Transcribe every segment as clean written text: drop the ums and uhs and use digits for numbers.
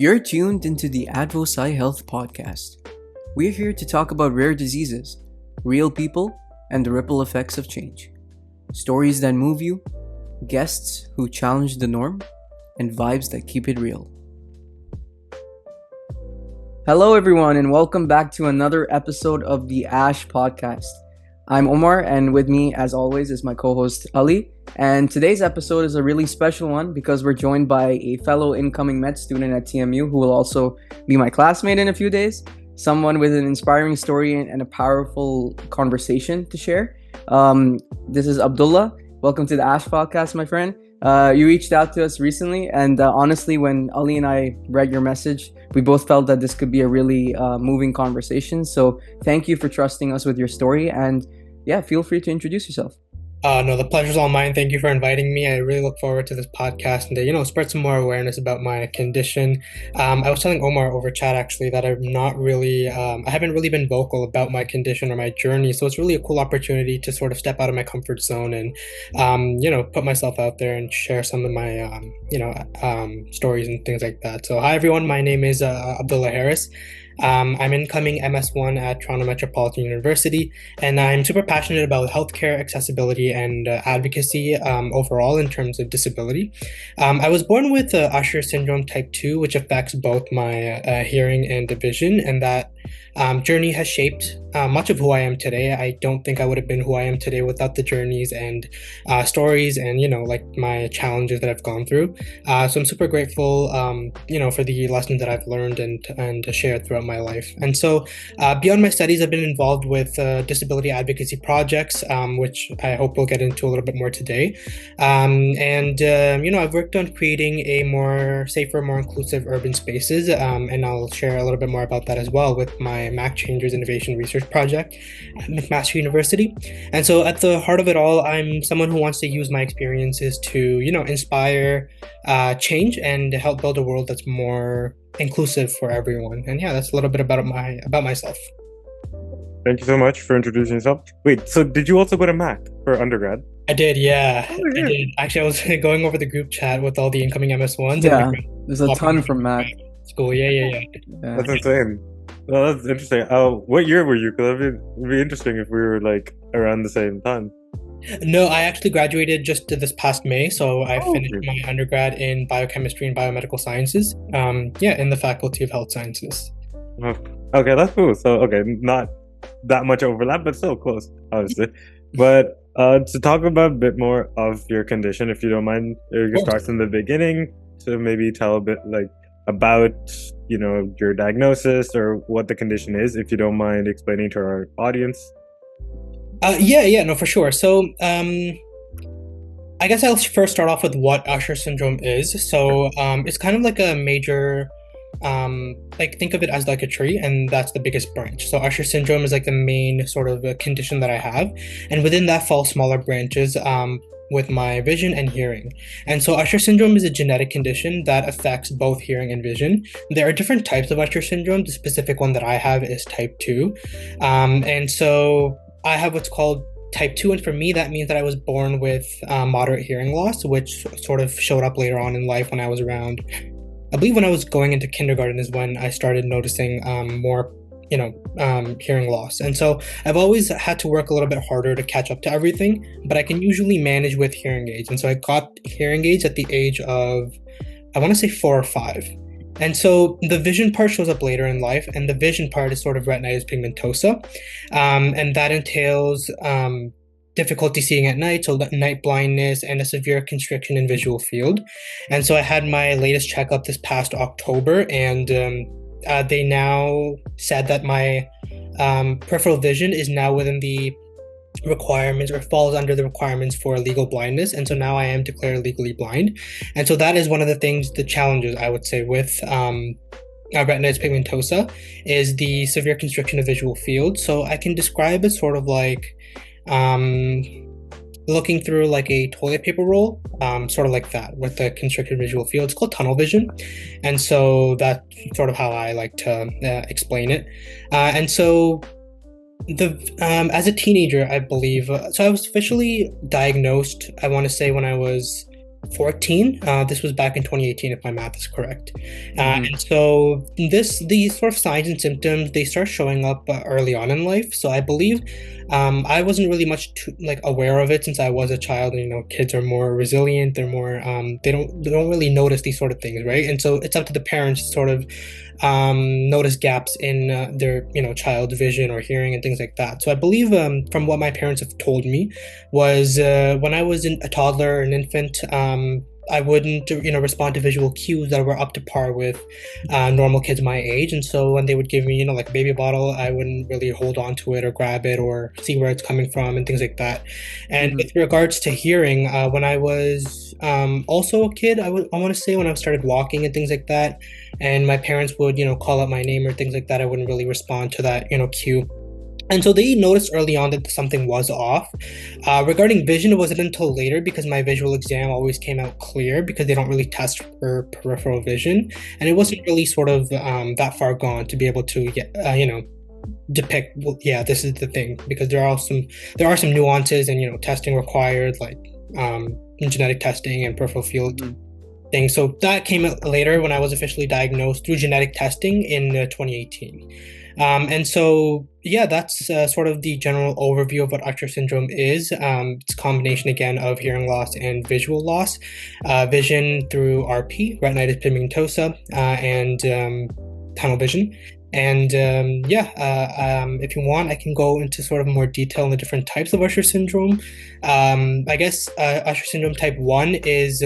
You're tuned into the Advocacy Health Podcast. We're here to talk about rare diseases, real people, and the ripple effects of change. Stories that move you, guests who challenge the norm, and vibes that keep it real. Hello everyone, and welcome back to another episode of the ASH Podcast. I'm Omar, and with me, as always, is my co-host Ali. And today's episode is a really special one because we're joined by a fellow incoming med student at TMU who will also be my classmate in a few days. Someone with an inspiring story and a powerful conversation to share. This is Abdullah. Welcome to the ASH Podcast, my friend. You reached out to us recently, and honestly, when Ali and I read your message, we both felt that this could be a really moving conversation. So thank you for trusting us with your story, and yeah, feel free to introduce yourself. No, the pleasure's all mine. Thank you for inviting me. I really look forward to this podcast and to, spread some more awareness about my condition. I was telling Omar over chat actually that I'm not really, I haven't really been vocal about my condition or my journey. So it's really a cool opportunity to sort of step out of my comfort zone and, put myself out there and share some of my, stories and things like that. So hi everyone, my name is Abdullah Haris. I'm incoming MS1 at Toronto Metropolitan University, and I'm super passionate about healthcare accessibility and advocacy overall in terms of disability. I was born with Usher syndrome type 2, which affects both my hearing and vision, and that journey has shaped much of who I am today. I don't think I would have been who I am today without the journeys and stories and, my challenges that I've gone through. So I'm super grateful, for the lessons that I've learned and shared throughout my life. And so beyond my studies, I've been involved with disability advocacy projects, which I hope we'll get into a little bit more today. I've worked on creating a more safer, more inclusive urban spaces, and I'll share a little bit more about that as well with my Mac Changers Innovation Research Project at McMaster University. And so at the heart of it all, I'm someone who wants to use my experiences to, inspire change and help build a world that's more inclusive for everyone. And yeah, that's a little bit about myself. Thank you so much for introducing yourself. Wait, so did you also go to Mac for undergrad? I did, yeah. I did. Actually, I was going over the group chat with all the incoming MS1s. Yeah, there's a ton from Mac. School, yeah. That's insane. Well, that's interesting. What year were you? Because it'd be interesting if we were like around the same time. No, I actually graduated just this past May, so I finished my undergrad in biochemistry and biomedical sciences. In the Faculty of Health Sciences. Okay, that's cool. So, not that much overlap, but still close, obviously. But to talk about a bit more of your condition, if you don't mind, you can start from the beginning to maybe tell a bit about your diagnosis or what the condition is, if you don't mind explaining to our audience. No, for sure. So I guess I'll first start off with what Usher syndrome is. So it's kind of like a major, think of it as like a tree, and that's the biggest branch. So Usher syndrome is like the main sort of condition that I have, and within that fall smaller branches with my vision and hearing. And so Usher syndrome is a genetic condition that affects both hearing and vision. There are different types of Usher syndrome. The specific one that I have is type 2. And so I have what's called type 2, and for me that means that I was born with moderate hearing loss, which sort of showed up later on in life when I was around, I believe when I was going into kindergarten is when I started noticing more hearing loss. And so I've always had to work a little bit harder to catch up to everything, but I can usually manage with hearing aids. And so I got hearing aids at the age of, I want to say 4 or 5. And so the vision part shows up later in life, and the vision part is sort of retinitis pigmentosa. And that entails difficulty seeing at night, so night blindness, and a severe constriction in visual field. And so I had my latest checkup this past October, and they now said that my peripheral vision is now within the requirements or falls under the requirements for legal blindness, and so now I am declared legally blind. And so that is one of the challenges I would say with retinitis pigmentosa is the severe constriction of visual field. So I can describe it sort of like looking through like a toilet paper roll, sort of like that with the constricted visual field. It's called tunnel vision, and so that's sort of how I like to explain it. And so as a teenager, I believe, so I was officially diagnosed, I want to say when I was 14. This was back in 2018, if my math is correct. Mhm. And so these sort of signs and symptoms, they start showing up early on in life. So I believe I wasn't really much like aware of it since I was a child. And, kids are more resilient. They're more they don't really notice these sort of things, right? And so it's up to the parents to sort of notice gaps in their child's vision or hearing and things like that. So I believe from what my parents have told me was when I was a toddler, an infant, I wouldn't respond to visual cues that were up to par with normal kids my age. And so when they would give me like a baby bottle, I wouldn't really hold on to it or grab it or see where it's coming from and things like that. And with regards to hearing, when I was also a kid, I want to say when I started walking and things like that, and my parents would call out my name or things like that, I wouldn't really respond to that cue. And so they noticed early on that something was off. Regarding vision, it wasn't until later because my visual exam always came out clear because they don't really test for peripheral vision. And it wasn't really sort of that far gone to be able to get, depict, well, yeah, this is the thing, because there are some nuances and, testing required, like genetic testing and peripheral field things. So that came out later when I was officially diagnosed through genetic testing in 2018. And so, yeah, that's sort of the general overview of what Usher syndrome is. It's a combination, again, of hearing loss and visual loss. Vision through RP, retinitis pigmentosa, and tunnel vision. And if you want, I can go into sort of more detail on the different types of Usher syndrome. I guess Usher syndrome type 1 is,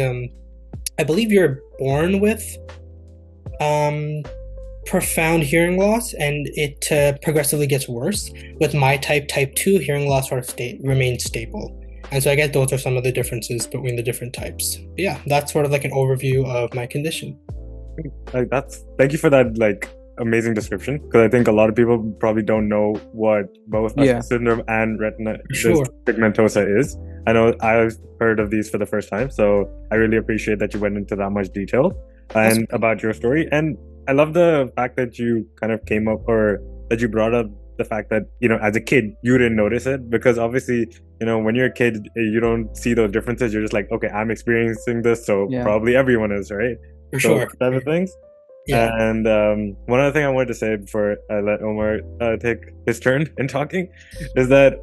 I believe you're born with profound hearing loss, and it progressively gets worse. With my type 2, hearing loss sort of remains stable. And so I guess those are some of the differences between the different types. But yeah, that's sort of like an overview of my condition. Thank you for that amazing description, because I think a lot of people probably don't know what both Usher syndrome and retinitis pigmentosa is. I know I've heard of these for the first time, so I really appreciate that you went into that much detail and about your story. And I love the fact that you kind of came up, or that you brought up the fact that, as a kid, you didn't notice it, because obviously, when you're a kid, you don't see those differences. You're just like, okay, I'm experiencing this, so probably everyone is, right? For sure. Type of things. Yeah. And one other thing I wanted to say before I let Omar take his turn in talking is that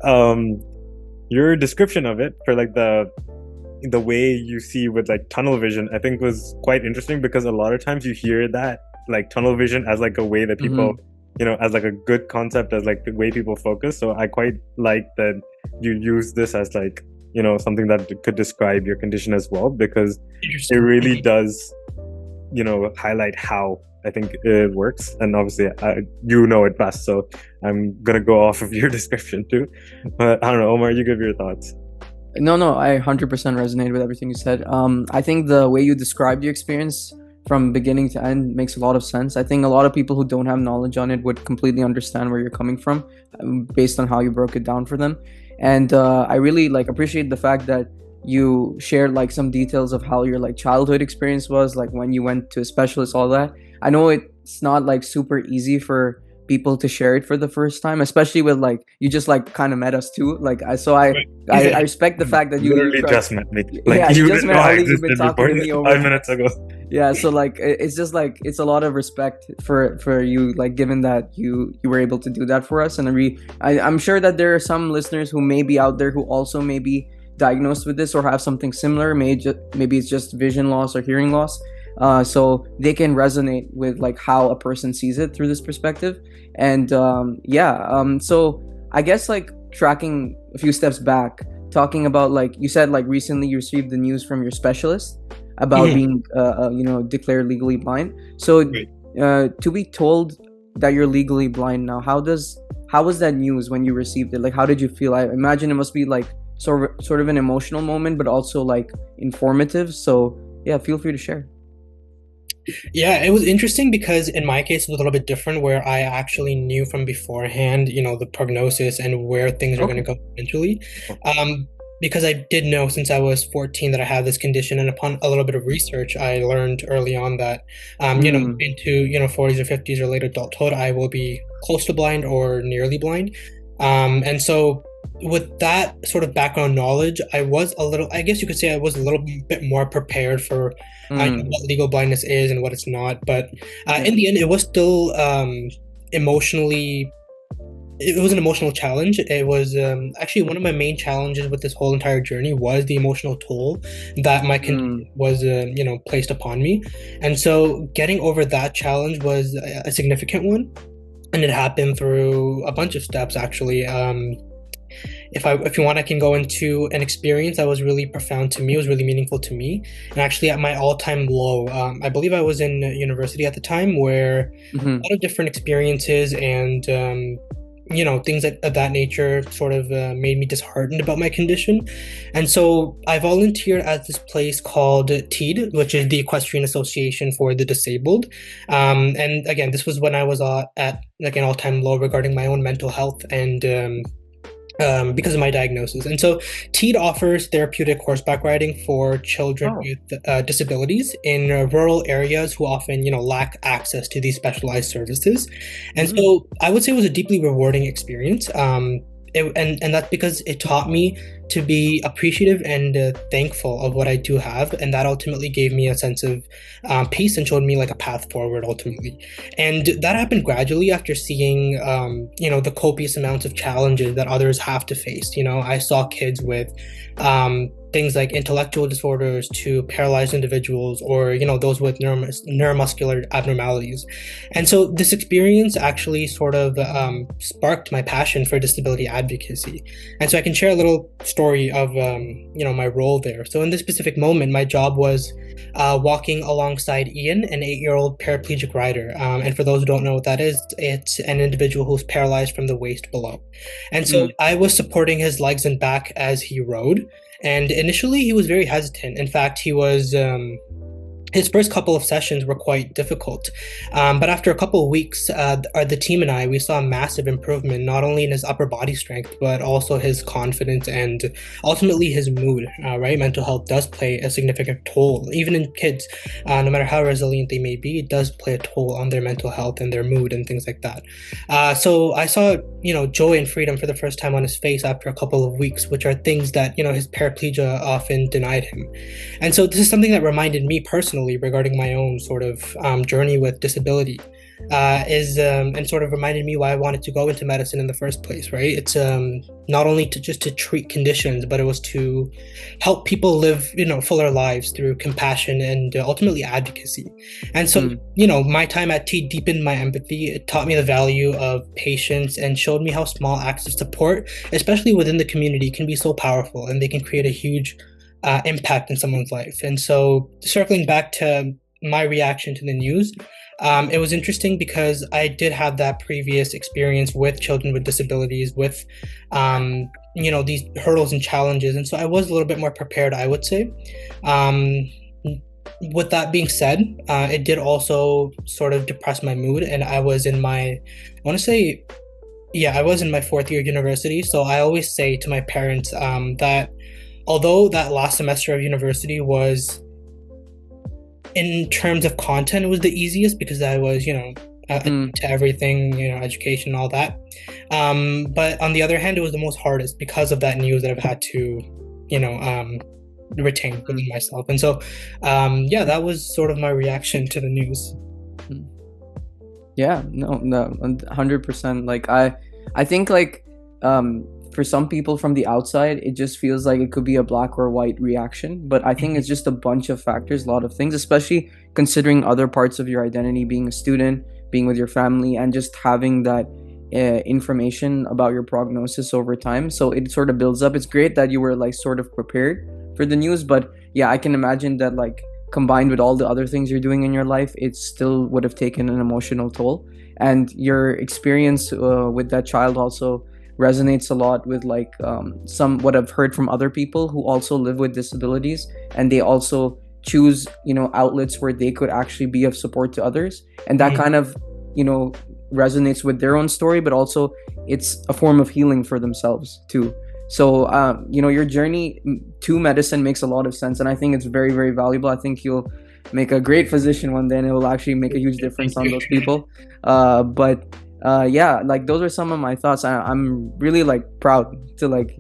your description of it for the way you see with tunnel vision, I think was quite interesting, because a lot of times you hear that tunnel vision as a way that people as a good concept, as the way people focus. So I quite like that you use this as something that could describe your condition as well, because it really does highlight how I think it works. And obviously you know it best, so I'm gonna go off of your description too. But I don't know, Omar, you give your thoughts. No, I 100% resonate with everything you said. I think the way you described your experience from beginning to end makes a lot of sense. I think a lot of people who don't have knowledge on it would completely understand where you're coming from, based on how you broke it down for them. And I really appreciate the fact that you shared some details of how your childhood experience was, when you went to a specialist, all that. I know it's not super easy for people to share it for the first time, especially with you just kind of met us too. I respect the fact that you literally just met me. You just met Ali. You've been talking to me over 5 minutes ago. Yeah, so it's just it's a lot of respect for you, given that you were able to do that for us. And I'm sure that there are some listeners who may be out there who also may be diagnosed with this or have something similar. Maybe it's just vision loss or hearing loss. So they can resonate with how a person sees it through this perspective. And so I guess tracking a few steps back, talking about you said recently you received the news from your specialist about being declared legally blind. So to be told that you're legally blind now, how was that news when you received it? How did you feel? I imagine it must be sort of an emotional moment, but also informative. So yeah, feel free to share. Yeah, it was interesting because in my case it was a little bit different, where I actually knew from beforehand, the prognosis and where things are going to go eventually. Because I did know since I was 14 that I have this condition, and upon a little bit of research, I learned early on that, into 40s or 50s or late adulthood, I will be close to blind or nearly blind. And so with that sort of background knowledge, I guess you could say I was a little bit more prepared for what legal blindness is and what it's not. But Yeah. in the end, it was still emotionally, it was an emotional challenge. It was actually one of my main challenges with this whole entire journey was the emotional toll that my condition was, placed upon me. And so getting over that challenge was a significant one. And it happened through a bunch of steps, actually. If you want, I can go into an experience that was really profound to me. It was really meaningful to me, and actually at my all-time low. I believe I was in university at the time, where a lot of different experiences and things of that nature sort of made me disheartened about my condition. And so I volunteered at this place called TEED, which is the Equestrian Association for the Disabled. And again, this was when I was at like an all-time low regarding my own mental health and because of my diagnosis. And so TEED offers therapeutic horseback riding for children with disabilities in rural areas who often, lack access to these specialized services. And so I would say it was a deeply rewarding experience. And that's because it taught me to be appreciative and thankful of what I do have, and that ultimately gave me a sense of peace and showed me like a path forward ultimately. And that happened gradually after seeing the copious amounts of challenges that others have to face. I saw kids with things like intellectual disorders to paralyzed individuals, or those with neuromuscular abnormalities. And so this experience actually sort of sparked my passion for disability advocacy. And so I can share a little story of my role there. So in this specific moment, my job was walking alongside Ian, an 8-year-old paraplegic rider. And for those who don't know what that is, it's an individual who's paralyzed from the waist below. And so I was supporting his legs and back as he rode. And initially, he was very hesitant. In fact, he was his first couple of sessions were quite difficult. But after a couple of weeks, the team and I, we saw a massive improvement, not only in his upper body strength, but also his confidence and ultimately his mood, right? Mental health does play a significant toll, even in kids, no matter how resilient they may be, it does play a toll on their mental health and their mood and things like that. So I saw, joy and freedom for the first time on his face after a couple of weeks, which are things that, his paraplegia often denied him. And so this is something that reminded me personally regarding my own sort of journey with disability, and sort of reminded me why I wanted to go into medicine in the first place, right? It's not only to treat conditions, but it was to help people live, fuller lives through compassion and ultimately advocacy. And so, my time at T deepened my empathy. It taught me the value of patience and showed me how small acts of support, especially within the community, can be so powerful, and they can create a huge impact in someone's life. And so circling back to my reaction to the news, it was interesting because I did have that previous experience with children with disabilities, with these hurdles and challenges, and so I was a little bit more prepared, I would say. With that being said, it did also sort of depress my mood, and I was in my fourth year of university. So I always say to my parents that although that last semester of university was, in terms of content, it was the easiest because I was, to everything, education, all that. But on the other hand, it was the most hardest because of that news that I've had to, retain within myself. And so, that was sort of my reaction to the news. Yeah, no, 100%. Like I think like for some people from the outside, it just feels like it could be a black or white reaction. But I think it's just a bunch of factors, a lot of things, especially considering other parts of your identity, being a student, being with your family, and just having that information about your prognosis over time. So it sort of builds up. It's great that you were like sort of prepared for the news. But yeah, I can imagine that like combined with all the other things you're doing in your life, it still would have taken an emotional toll. And your experience with that child also resonates a lot with like some what I've heard from other people who also live with disabilities, and they also choose outlets where they could actually be of support to others, and that kind of resonates with their own story, but also it's a form of healing for themselves too. So your journey to medicine makes a lot of sense, and I think it's very, very valuable. I think you'll make a great physician one day, and it will actually make a huge difference on those people. But yeah, like those are some of my thoughts. I'm really like proud to like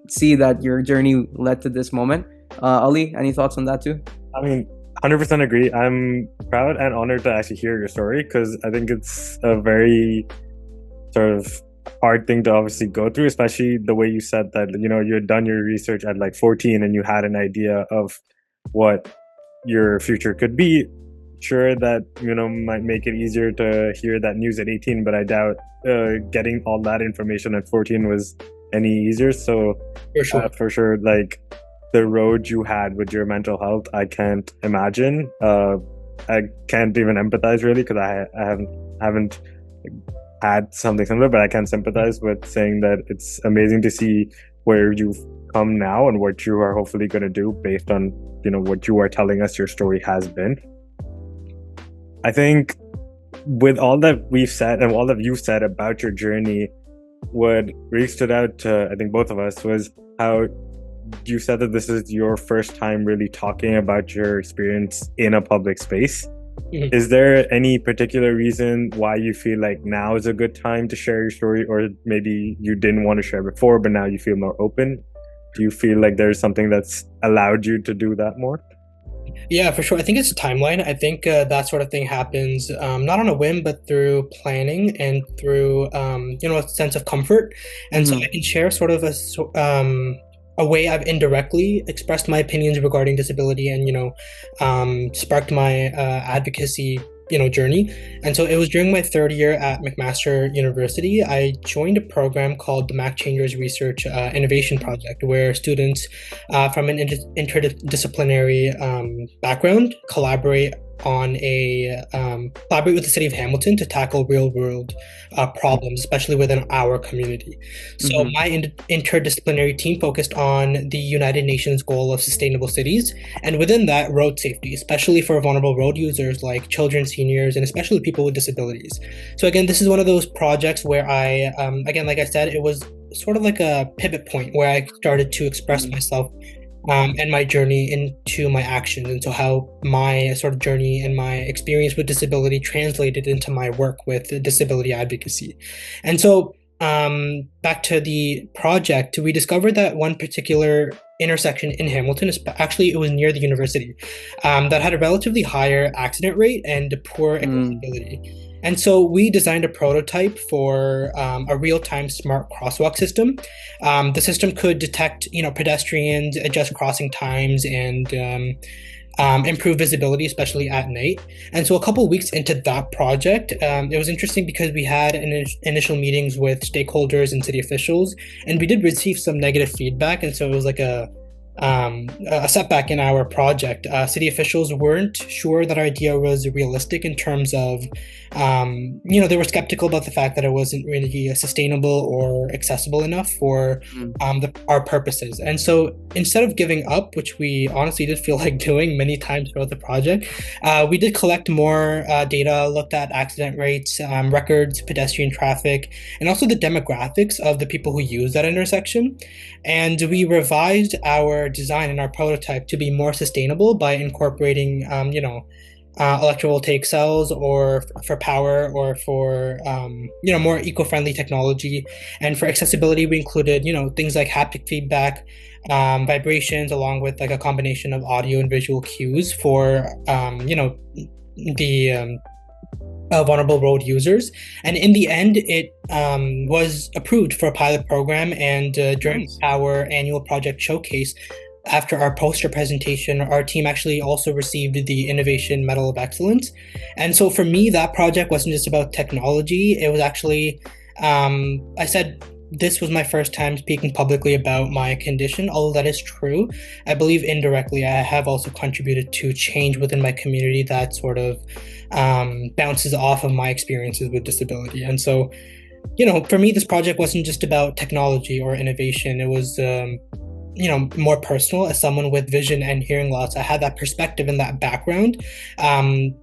see that your journey led to this moment. Ali, any thoughts on that too? I mean, 100% agree. I'm proud and honored to actually hear your story because I think it's a very sort of hard thing to obviously go through, especially the way you said that, you had done your research at like 14 and you had an idea of what your future could be. Sure, that, might make it easier to hear that news at 18, but I doubt getting all that information at 14 was any easier. So, for sure, like the road you had with your mental health, I can't imagine. I can't even empathize really because I haven't had something similar, but I can sympathize with saying that it's amazing to see where you've come now and what you are hopefully going to do based on what you are telling us your story has been. I think with all that we've said and all that you've said about your journey, what really stood out to I think both of us was how you said that this is your first time really talking about your experience in a public space. Mm-hmm. Is there any particular reason why you feel like now is a good time to share your story, or maybe you didn't want to share before, but now you feel more open? Do you feel like there's something that's allowed you to do that more? Yeah, for sure. I think it's a timeline. I think that sort of thing happens not on a whim, but through planning and through a sense of comfort. And so I can share sort of a way I've indirectly expressed my opinions regarding disability and sparked my advocacy journey. And so it was during my third year at McMaster University, I joined a program called the Mac Changers Research Innovation Project, where students from an interdisciplinary background collaborate with the city of Hamilton to tackle real world problems, especially within our community. So my interdisciplinary team focused on the United Nations goal of sustainable cities, and within that, road safety, especially for vulnerable road users like children, seniors, and especially people with disabilities. So again, this is one of those projects where I, again, like I said, it was sort of like a pivot point where I started to express myself and my journey into my actions, and so how my sort of journey and my experience with disability translated into my work with disability advocacy. And so back to the project, we discovered that one particular intersection in Hamilton, actually it was near the university, that had a relatively higher accident rate and poor accessibility. And so we designed a prototype for a real-time smart crosswalk system. The system could detect, pedestrians, adjust crossing times, and improve visibility, especially at night. And so a couple of weeks into that project, it was interesting because we had initial meetings with stakeholders and city officials, and we did receive some negative feedback. And so it was like a setback in our project. City officials weren't sure that our idea was realistic in terms of, they were skeptical about the fact that it wasn't really sustainable or accessible enough for our purposes. And so instead of giving up, which we honestly did feel like doing many times throughout the project, we did collect more data, looked at accident rates, records, pedestrian traffic, and also the demographics of the people who use that intersection. And we revised our design and our prototype to be more sustainable by incorporating, electrovoltaic cells or for power or for, more eco-friendly technology. And for accessibility, we included, things like haptic feedback, vibrations, along with like a combination of audio and visual cues for, the vulnerable road users. And in the end, it was approved for a pilot program. And during our annual project showcase, after our poster presentation, our team actually also received the Innovation Medal of Excellence. And so for me, that project wasn't just about technology. It was actually, I said, this was my first time speaking publicly about my condition. Although that is true, I believe indirectly I have also contributed to change within my community that sort of bounces off of my experiences with disability. And so, for me, this project wasn't just about technology or innovation. It was more personal. As someone with vision and hearing loss, I had that perspective and that background. And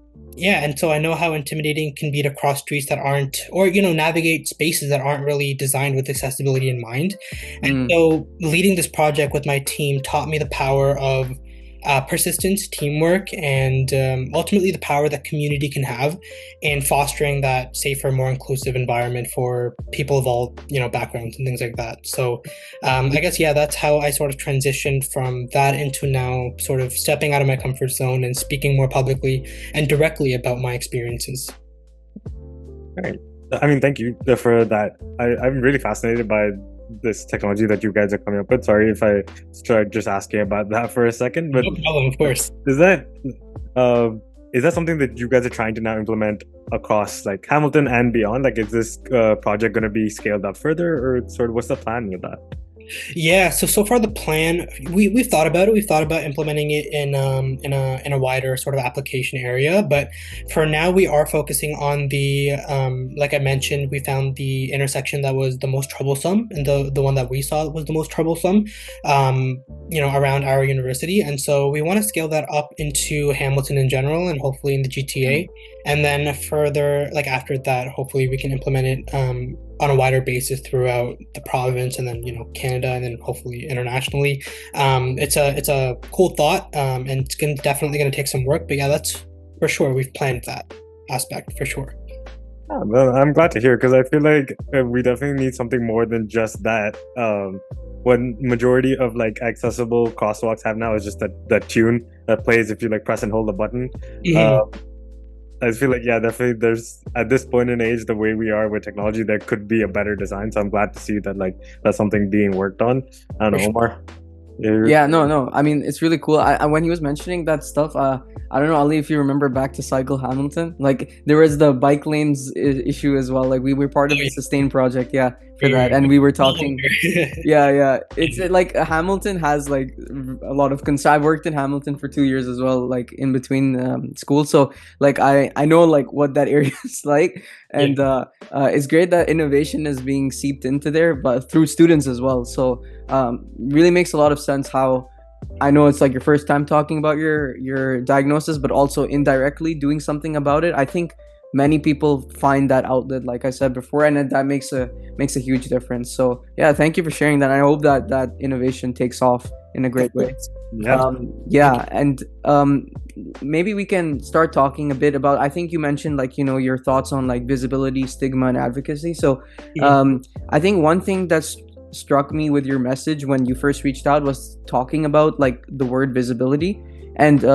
so I know how intimidating it can be to cross streets that aren't, or, navigate spaces that aren't really designed with accessibility in mind. And so leading this project with my team taught me the power of persistence, teamwork, and ultimately the power that community can have in fostering that safer, more inclusive environment for people of all backgrounds and things like that. So I guess that's how I sort of transitioned from that into now sort of stepping out of my comfort zone and speaking more publicly and directly about my experiences. All right. I mean, thank you for that. I'm really fascinated by this technology that you guys are coming up with. Sorry if I start just asking about that for a second, but No problem, of course. Is that something that you guys are trying to now implement across like Hamilton and beyond? Like, is this project going to be scaled up further, or sort of what's the plan with that? Yeah, so far the plan, we've thought about it. We've thought about implementing it in a wider sort of application area, but for now we are focusing on the like I mentioned, we found the intersection that was the most troublesome, and the one that we saw was the most troublesome around our university. And so we want to scale that up into Hamilton in general, and hopefully in the GTA, and then further, like after that, hopefully we can implement it on a wider basis throughout the province, and then Canada, and then hopefully internationally. It's a cool thought, and it's definitely going to take some work, but yeah, that's for sure. We've planned that aspect for sure. Yeah, well, I'm glad to hear, because I feel like we definitely need something more than just that. What majority of like accessible crosswalks have now is just that tune that plays if you like press and hold the button. I feel like, definitely there's, at this point in age, the way we are with technology, there could be a better design. So I'm glad to see that like that's something being worked on. I don't know, Omar. Yeah, no. I mean, it's really cool. When he was mentioning that stuff, I don't know, Ali, if you remember back to Cycle Hamilton, like there was the bike lanes issue as well. Like we were part of the Sustain project, for that, and we were talking. It's like Hamilton has like a lot of I've worked in Hamilton for 2 years as well, like in between school. So like I know like what that area is like, and it's great that innovation is being seeped into there, but through students as well. So really makes a lot of sense how I know it's like your first time talking about your diagnosis, but also indirectly doing something about it. I think many people find that outlet, like I said before, and that makes a huge difference. So yeah, thank you for sharing that. I hope that innovation takes off in a great way. And maybe we can start talking a bit about, I think you mentioned like your thoughts on like visibility, stigma, and advocacy. So I think one thing that's struck me with your message when you first reached out was talking about like the word visibility. And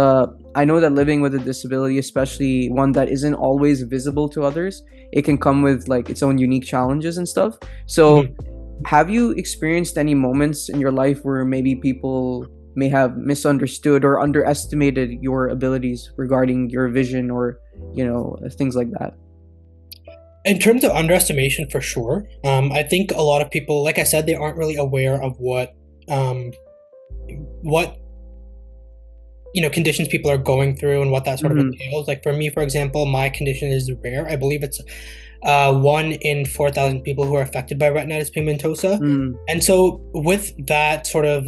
I know that living with a disability, especially one that isn't always visible to others, it can come with like its own unique challenges and stuff. So have you experienced any moments in your life where maybe people may have misunderstood or underestimated your abilities regarding your vision, or things like that? In terms of underestimation, for sure. I think a lot of people, like I said, they aren't really aware of what conditions people are going through and what that sort of entails. Like for me, for example, my condition is rare. I believe it's 1 in 4,000 people who are affected by retinitis pigmentosa. And so with that sort of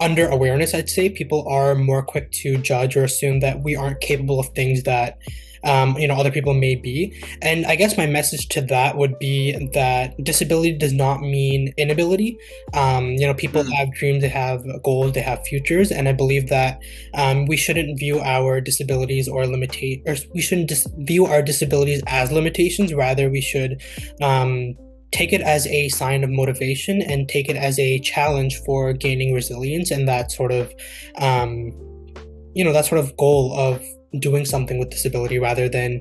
under awareness, I'd say people are more quick to judge or assume that we aren't capable of things that other people may be. And I guess my message to that would be that disability does not mean inability. People have dreams, they have goals, they have futures, and I believe that we shouldn't view our disabilities we shouldn't view our disabilities as limitations. Rather, we should take it as a sign of motivation and take it as a challenge for gaining resilience, and that sort of goal of doing something with disability rather than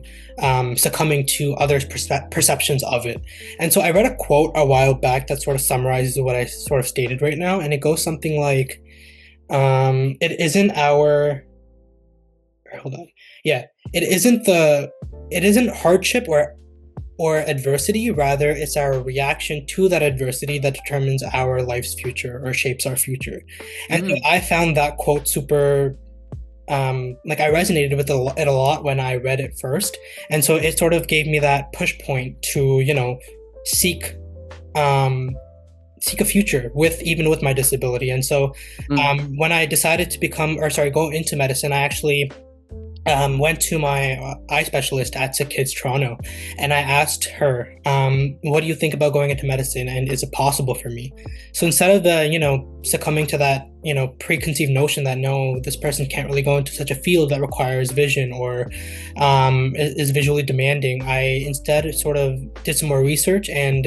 succumbing to others' perceptions of it. And so I read a quote a while back that sort of summarizes what I sort of stated right now, and it goes something like, it isn't hardship or adversity, rather it's our reaction to that adversity that determines our life's future or shapes our future. And so I found that quote super I resonated with it a lot when I read it first, and so it sort of gave me that push point to seek a future with my disability. And so when I decided to go into medicine, I actually went to my eye specialist at Sick Kids Toronto, and I asked her, "What do you think about going into medicine, and is it possible for me?" So instead of succumbing to that preconceived notion that no, this person can't really go into such a field that requires vision or is visually demanding, I instead sort of did some more research and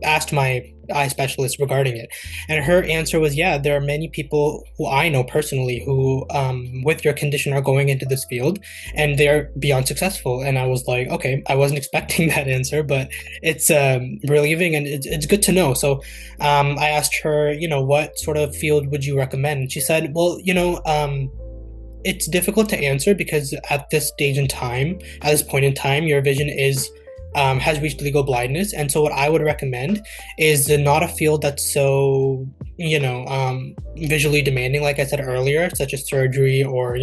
asked my eye specialist regarding it, and her answer was, yeah, there are many people who I know personally who with your condition are going into this field and they're beyond successful. And I was like, okay, I wasn't expecting that answer, but it's relieving, and it's good to know. So I asked her, what sort of field would you recommend? And she said, well, it's difficult to answer because at this stage in time, at this point in time, your vision is has reached legal blindness. And so what I would recommend is not a field that's so, visually demanding, like I said earlier, such as surgery or,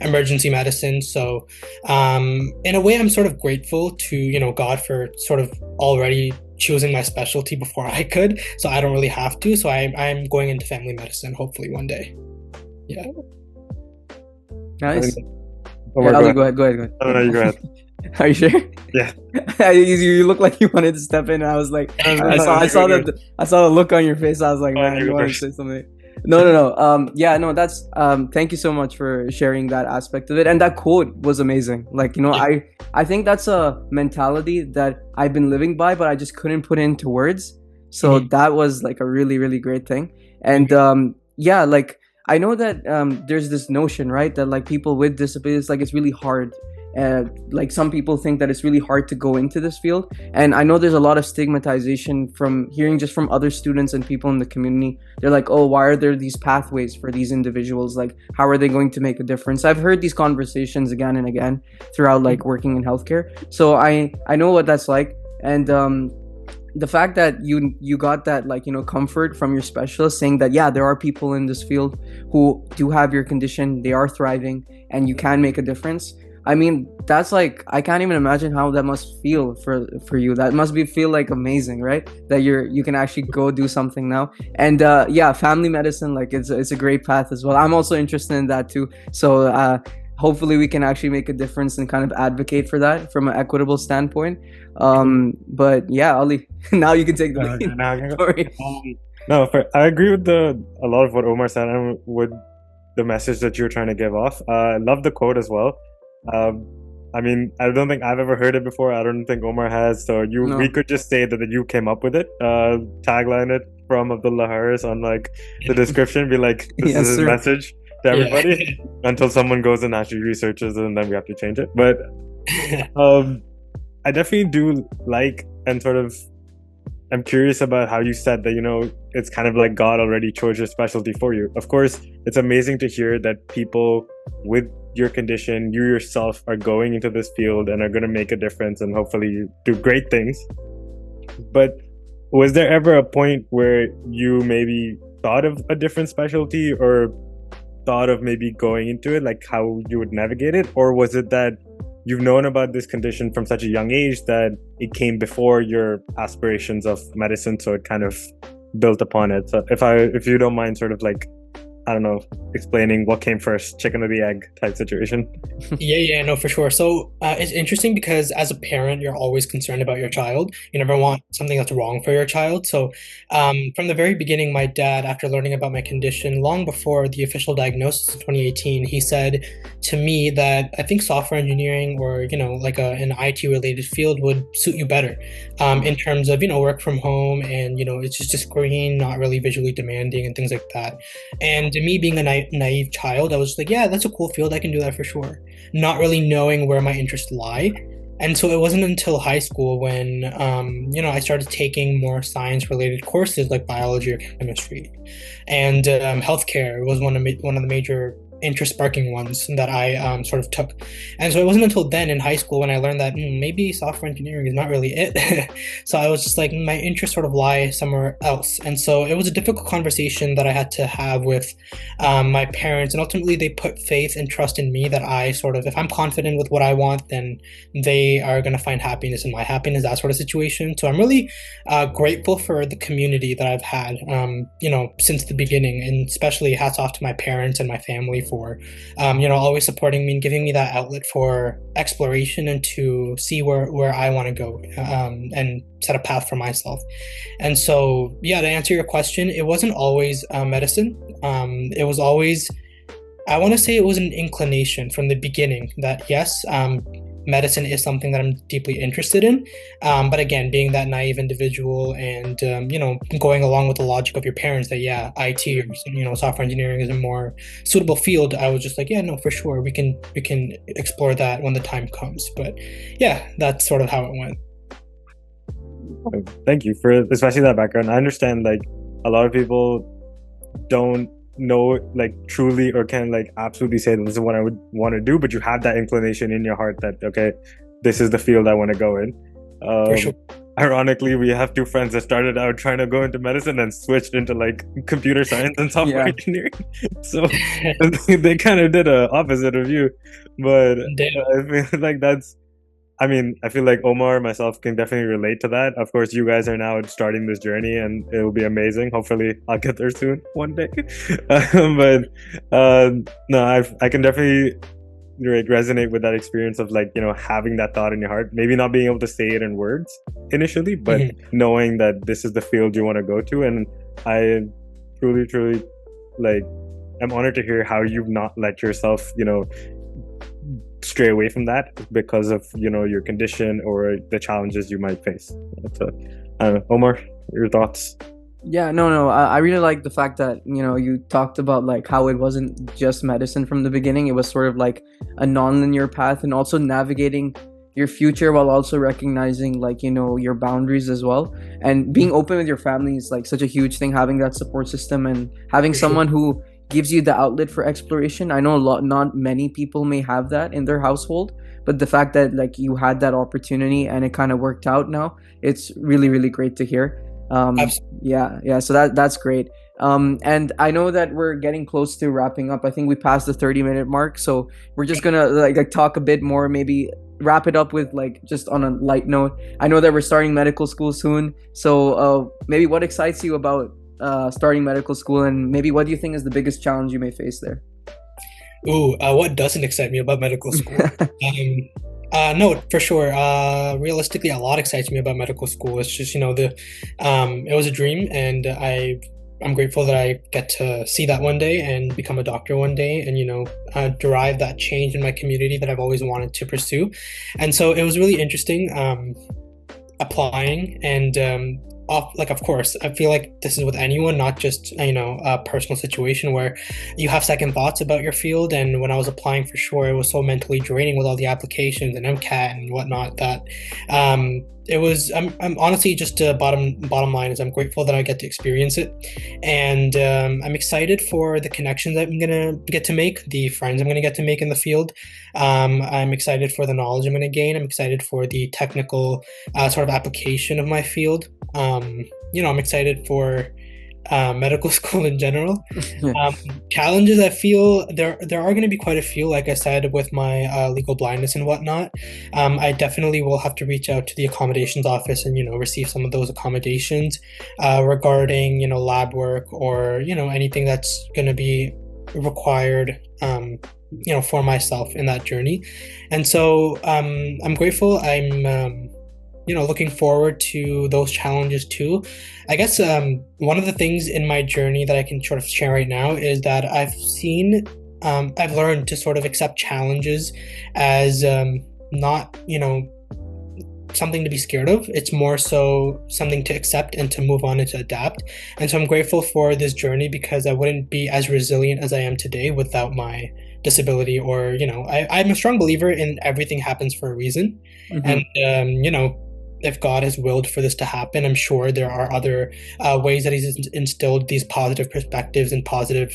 emergency medicine. So in a way, I'm sort of grateful to, God for sort of already choosing my specialty before I could. So I don't really have to. So I'm going into family medicine, hopefully one day. Yeah. Nice. Oh, Yeah, Ali, go ahead. No, you go ahead. Are you sure? Yeah. You look like you wanted to step in, and I was like, I saw the look on your face. I was like, man, you want to say something? No. Yeah, no. That's thank you so much for sharing that aspect of it. And that quote was amazing. Like, I think that's a mentality that I've been living by, but I just couldn't put it into words. So that was like a really, really great thing. And yeah, like I know that there's this notion, right, that like people with disabilities, like it's really hard. Like some people think that it's really hard to go into this field, and I know there's a lot of stigmatization from hearing just from other students and people in the community. They're like, oh, why are there these pathways for these individuals? Like, how are they going to make a difference? I've heard these conversations again and again throughout like working in healthcare, so I know what that's like. And the fact that you got that comfort from your specialist saying that, yeah, there are people in this field who do have your condition, they are thriving, and you can make a difference. I mean, that's like, I can't even imagine how that must feel for you. That must feel like amazing, right? That you can actually go do something now. And yeah, family medicine, like it's a great path as well. I'm also interested in that too. So hopefully we can actually make a difference and kind of advocate for that from an equitable standpoint. But yeah, Ali, now you can take the lead. Sorry. No, I agree with a lot of what Omar said and with the message that you're trying to give off. I love the quote as well. I mean, I don't think I've ever heard it before. I don't think Omar has. So we could just say that you came up with it. Tagline it from Abdullah Haris on like the description. Be like, this is his message to everybody until someone goes and actually researches it, and then we have to change it. But I definitely do like and sort of I'm curious about how you said that, it's kind of like God already chose your specialty for you. Of course, it's amazing to hear that people with your condition, you yourself, are going into this field and are going to make a difference and hopefully do great things. But was there ever a point where you maybe thought of a different specialty or thought of maybe going into it, like how you would navigate it? Or was it that you've known about this condition from such a young age that it came before your aspirations of medicine, so it kind of built upon it? So if you don't mind sort of like, I don't know, explaining what came first, chicken or the egg type situation. Yeah, no, for sure. So it's interesting because as a parent, you're always concerned about your child. You never want something that's wrong for your child. So from the very beginning, my dad, after learning about my condition, long before the official diagnosis in 2018, he said to me that I think software engineering or, like an IT related field would suit you better in terms of, work from home and, it's just a screen, not really visually demanding and things like that. And me being a naive child, I was like, yeah, that's a cool field. I can do that for sure. Not really knowing where my interests lie. And so it wasn't until high school when, I started taking more science-related courses like biology or chemistry. And healthcare was one of the major interest-sparking ones that I sort of took. And so it wasn't until then in high school when I learned that maybe software engineering is not really it. So I was just like, my interests sort of lie somewhere else. And so it was a difficult conversation that I had to have with my parents. And ultimately they put faith and trust in me that I sort of, if I'm confident with what I want, then they are going to find happiness in my happiness, that sort of situation. So I'm really grateful for the community that I've had, since the beginning, and especially hats off to my parents and my family for, always supporting me and giving me that outlet for exploration and to see where I want to go, and set a path for myself. And so, yeah, to answer your question, it wasn't always medicine. It was always, I want to say it was an inclination from the beginning that yes, medicine is something that I'm deeply interested in. But again, being that naive individual and, going along with the logic of your parents that, yeah, IT or, software engineering is a more suitable field, I was just like, yeah, no, for sure. We can explore that when the time comes. But yeah, that's sort of how it went. Thank you for especially that background. I understand like a lot of people don't know like truly or can like absolutely say this is what I would want to do, but you have that inclination in your heart that okay, this is the field I want to go in. For sure. Ironically, we have two friends that started out trying to go into medicine and switched into like computer science and software engineering. So they kind of did a opposite of you, but I feel like I feel like Omar and myself can definitely relate to that. Of course, you guys are now starting this journey and it will be amazing. Hopefully, I'll get there soon, one day. No, I can definitely resonate with that experience of like, having that thought in your heart. Maybe not being able to say it in words initially, but knowing that this is the field you want to go to. And I truly, truly, like, I'm honored to hear how you've not let yourself, stray away from that because of your condition or the challenges you might face. Omar, your thoughts? Yeah, no, I really like the fact that you talked about like how it wasn't just medicine from the beginning. It was sort of like a non-linear path, and also navigating your future while also recognizing like your boundaries as well, and being open with your family is like such a huge thing. Having that support system and having someone who gives you the outlet for exploration. I know not many people may have that in their household, but the fact that like you had that opportunity and it kind of worked out now, it's really, really great to hear. So that's great. And I know that we're getting close to wrapping up. I think we passed the 30-minute mark, so we're just gonna like talk a bit more, maybe wrap it up with like just on a light note. I know that we're starting medical school soon, so maybe what excites you about starting medical school, and maybe what do you think is the biggest challenge you may face there? What doesn't excite me about medical school? No, for sure. Realistically, a lot excites me about medical school. It's just, it was a dream, and I'm grateful that I get to see that one day and become a doctor one day and, derive that change in my community that I've always wanted to pursue. And so it was really interesting applying and of course, I feel like this is with anyone, not just, a personal situation where you have second thoughts about your field. And when I was applying, for sure, it was so mentally draining with all the applications and MCAT and whatnot that it was, I'm honestly just bottom line is I'm grateful that I get to experience it. And I'm excited for the connections that I'm going to get to make, the friends I'm going to get to make in the field. I'm excited for the knowledge I'm going to gain. I'm excited for the technical sort of application of my field. I'm excited for medical school in general. Challenges, I feel there are going to be quite a few, like I said, with my legal blindness and whatnot. I definitely will have to reach out to the accommodations office and receive some of those accommodations regarding lab work or anything that's going to be required for myself in that journey. And so I'm grateful. I'm looking forward to those challenges too. I guess one of the things in my journey that I can sort of share right now is that I've learned to sort of accept challenges as not, something to be scared of. It's more so something to accept and to move on and to adapt. And so I'm grateful for this journey because I wouldn't be as resilient as I am today without my disability or, I'm a strong believer in everything happens for a reason. And, if God has willed for this to happen, I'm sure there are other ways that He's instilled these positive perspectives and positive,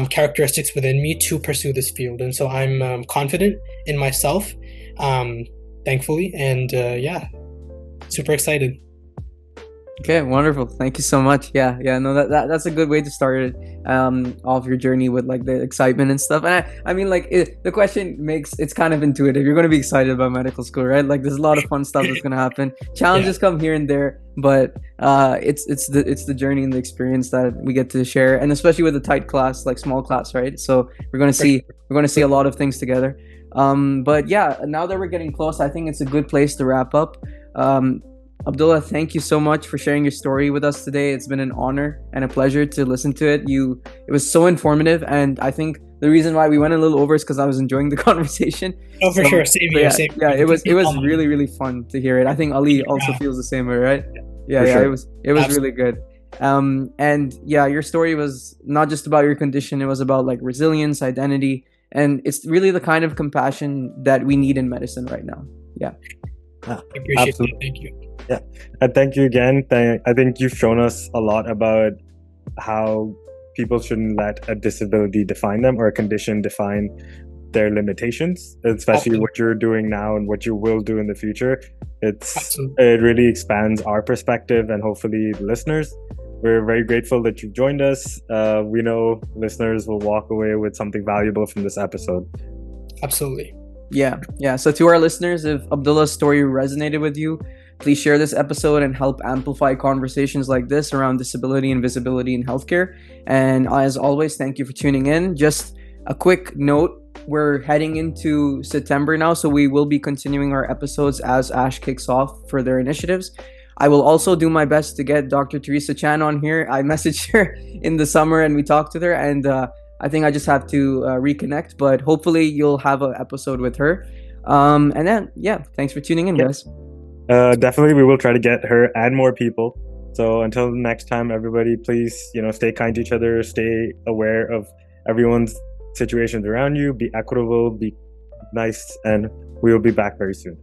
characteristics within me to pursue this field. And so I'm confident in myself, thankfully, and super excited. Okay, wonderful. Thank you so much. Yeah, no, that's a good way to start it, off your journey with like the excitement and stuff. And I mean, like the question makes it's kind of intuitive. You're gonna be excited about medical school, right? Like, there's a lot of fun stuff that's gonna happen. Yeah, Challenges come here and there, but it's the journey and the experience that we get to share, and especially with a tight class, like small class, right? So we're gonna for see sure. we're gonna see a lot of things together. But yeah, now that we're getting close, I think it's a good place to wrap up. Um, Abdullah, thank you so much for sharing your story with us today. It's been an honor and a pleasure to listen to it. It was so informative, and I think the reason why we went a little over is because I was enjoying the conversation. No, for So, sure. Same so here. yeah, Same yeah, here. it was really really fun to hear it. I think Ali also Yeah, feels the same way, right? Yeah, For yeah, sure. it was really absolutely. good. And yeah, your story was not just about your condition; it was about like resilience, identity, and it's really the kind of compassion that we need in medicine right now. Yeah. Yeah, I appreciate that. absolutely. Thank you. Yeah, and thank you again. I think you've shown us a lot about how people shouldn't let a disability define them or a condition define their limitations, especially Absolutely. what you're doing now and what you will do in the future. Absolutely. It really expands our perspective and hopefully the listeners. We're very grateful that you've joined us. We know listeners will walk away with something valuable from this episode. Absolutely. Yeah, yeah. So to our listeners, if Abdullah's story resonated with you, please share this episode and help amplify conversations like this around disability and visibility in healthcare. And as always, thank you for tuning in. Just a quick note, we're heading into September now, so we will be continuing our episodes as ASH kicks off for their initiatives. I will also do my best to get Dr. Teresa Chan on here. I messaged her in the summer and we talked with her, and I think I just have to reconnect, but hopefully you'll have an episode with her. And then, yeah, thanks for tuning in, Yeah, guys. definitely we will try to get her and more people. So until next time, everybody, please, stay kind to each other, stay aware of everyone's situations around you, be equitable, be nice, and we will be back very soon.